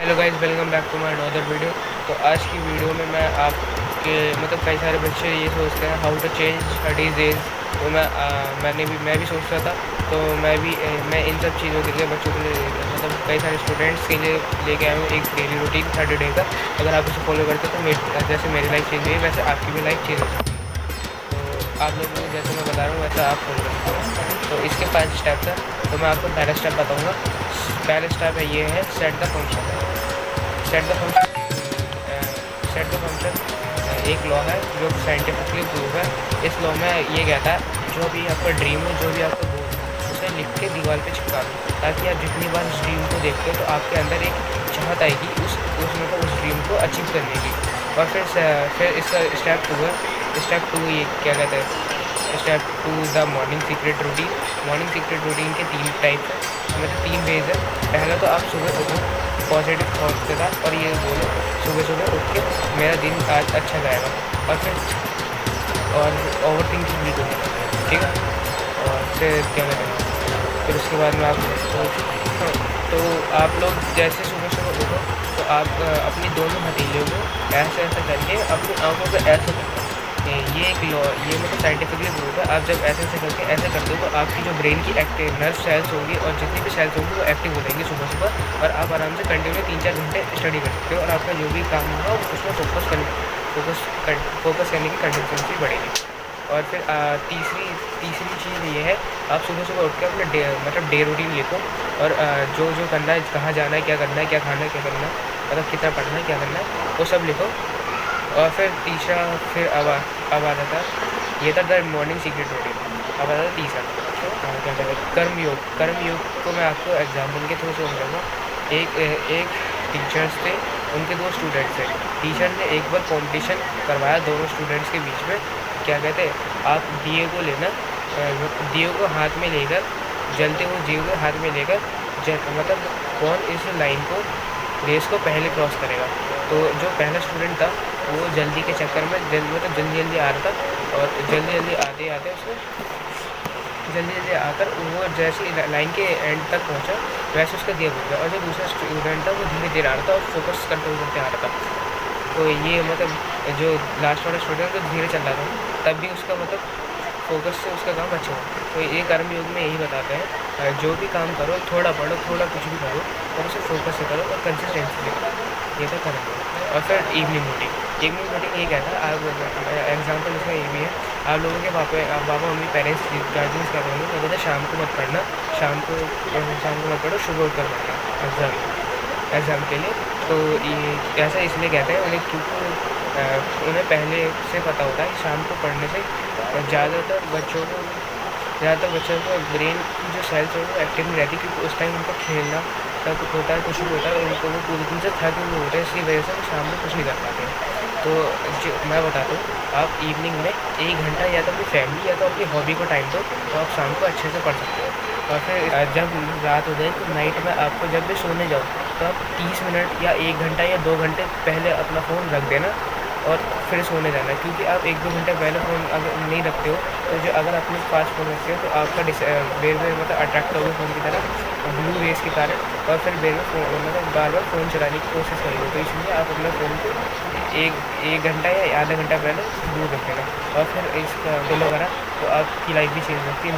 Hello guys, welcome back to my another video. तो आज की वीडियो में मैं आपके कई सारे बच्चे ये सोचते हैं how to change studies days. तो मैं भी सोच रहा था। तो मैं इन सब चीज़ों के लिए बच्चों के लिए कई सारे स्टूडेंट्स के लिए लेके आया हूँ एक डेली रूटीन 30 डे का। अगर आप इसे फॉलो करते तो जैसे मेरी लाइफ चेंज हुई है वैसे आपकी भी लाइफ चेंज हो सकती है। तो आप लोगों को जैसे मैं बता रहा हूँ वैसा आप फॉलो कर सकते हैं। तो इसके 5 स्टेप्स हैं। तो मैं आपको पहला स्टेप बताऊँगा। पहला स्टेप है ये है set the function. Set the function एक लॉ है जो साइंटिफिकली प्रूव है। इस लॉ में ये कहता है जो भी आपका ड्रीम हो, जो भी आपका गोल हो, उसे लिख के दीवार पे चिपका दो, ताकि आप जितनी बार उस ड्रीम को देखते हो तो आपके अंदर एक चाहत आएगी उस ड्रीम को अचीव करने की। और फिर इसका स्टेप टू ये क्या कहते हैं, step to the morning secret routine. Morning secret routine के 3 टाइप है, 3 वेज है। पहला तो आप सुबह उठो पॉजिटिव थॉट्स के साथ और ये बोलो सुबह उठ के मेरा दिन आज अच्छा जाएगा। और ओवर थिंकिंग भी करो, ठीक है। और फिर क्या कहते हैं, फिर उसके बाद में तो आप लोग जैसे सुबह उठो तो आप अपनी दोनों हथेलियों को ऐसे करके अपनी आंखों पर ऐसे ये एक लॉ, ये साइंटिफिकली प्रूव है। आप जब ऐसे ऐसे करते हो तो आपकी जो ब्रेन की एक्टिव नर्व सेल्स होंगी और जितनी भी सेल्स होंगी वो एक्टिव हो जाएंगी सुबह और आप आराम से कंटिन्यू 3-4 घंटे स्टडी कर सकते हो और आपका जो भी काम होगा उसमें फोकस करने की कंसिस्टेंसी बढ़ेगी। और फिर तीसरी चीज़ ये है, आप सुबह उठ के अपने डे रूटीन लिखो और जो करना है, कहाँ जाना है, क्या करना है, क्या खाना है, क्या करना है, कितना पढ़ना है, क्या करना है, वो सब लिखो। और फिर तीसरा फिर अब आ जाता है, ये था द मॉर्निंग सीक्रेट रूटीन। अब आता था तीसरा क्या कहते हैं, कर्म योग को मैं आपको एग्जाम्पल के थ्रू से समझाऊँगा। एक टीचर्स थे, उनके 2 स्टूडेंट्स थे। टीचर ने एक बार कंपटीशन करवाया दोनों स्टूडेंट्स के बीच में। क्या कहते हैं, आप दिए को लेना, दिए को हाथ में लेकर, जलते हुए दिए को हाथ में लेकर कौन इस लाइन को रेस को पहले क्रॉस करेगा। तो जो पहला स्टूडेंट था वो जल्दी के चक्कर में जल्दी आ रहा था और जल्दी आते उसको जल्दी आकर वो जैसे लाइन के एंड तक पहुंचा वैसे उसका दिया बुझ गया। और जो दूसरा स्टूडेंट था वो धीरे आ रहा था और फोकस करते आ रहा था। तो ये जो लास्ट वाला स्टूडेंट तो धीरे चल रहा था तब भी उसका फोकस से उसका काम अच्छा हो। तो ये कर्म योग में यही बताते हैं, जो भी काम करो थोड़ा पढ़ो, थोड़ा कुछ भी करो और उसे फोकस से करो और कंसिस्टेंसी से करो। ये था कर्म योग। और फिर इवनिंग रूटीन ये कहता है, आप एग्जाम्पल इसका ये भी है, आप लोगों के पापा मम्मी पेरेंट्स गार्जियंस कर रहे हैं तो कहते हैं शाम को मत पढ़ना, शाम को मत पढ़ो, सुबह उठ कर पढ़ना एग्ज़ाम के लिए। तो ये ऐसा इसलिए कहते हैं उन्हें, क्योंकि उन्हें पहले से पता होता है शाम को पढ़ने से ज़्यादातर बच्चों को ब्रेन की जो सेल्स है वो एक्टिव नहीं रहती, क्योंकि उस टाइम उनको खेलना तब होता है, कुछ भी होता है, उनको वो पूरे दिन से थके हुए होते हैं, इसी वजह से वो शाम में कुछ नहीं कर पाते। तो जो मैं बताता हूँ, आप इवनिंग में 1 घंटा या तो अपनी फैमिली या तो अपनी हॉबी को टाइम दो तो आप शाम को अच्छे से पढ़ सकते हो। और फिर जब रात हो जाए तो नाइट में आपको जब भी सोने जाओ तो आप 30 मिनट या 1 घंटा या 2 घंटे पहले अपना फ़ोन रख देना और फिर सोने जाना। क्योंकि आप 1-2 घंटे पहले फ़ोन अगर नहीं रखते हो तो अगर अपने पास फ़ोन रखते हो तो आपका बेर अट्रैक्ट होगा फ़ोन की तरफ ब्लू रेस के कारण, और फिर बेर में बार बार फ़ोन चलाने की कोशिश करेंगे। तो इसलिए आप अपने फ़ोन को एक घंटा या आधा घंटा पहले दूर रख देना और फिर इसका फॉलो करा तो आपकी लाइफ भी चेंज होती है।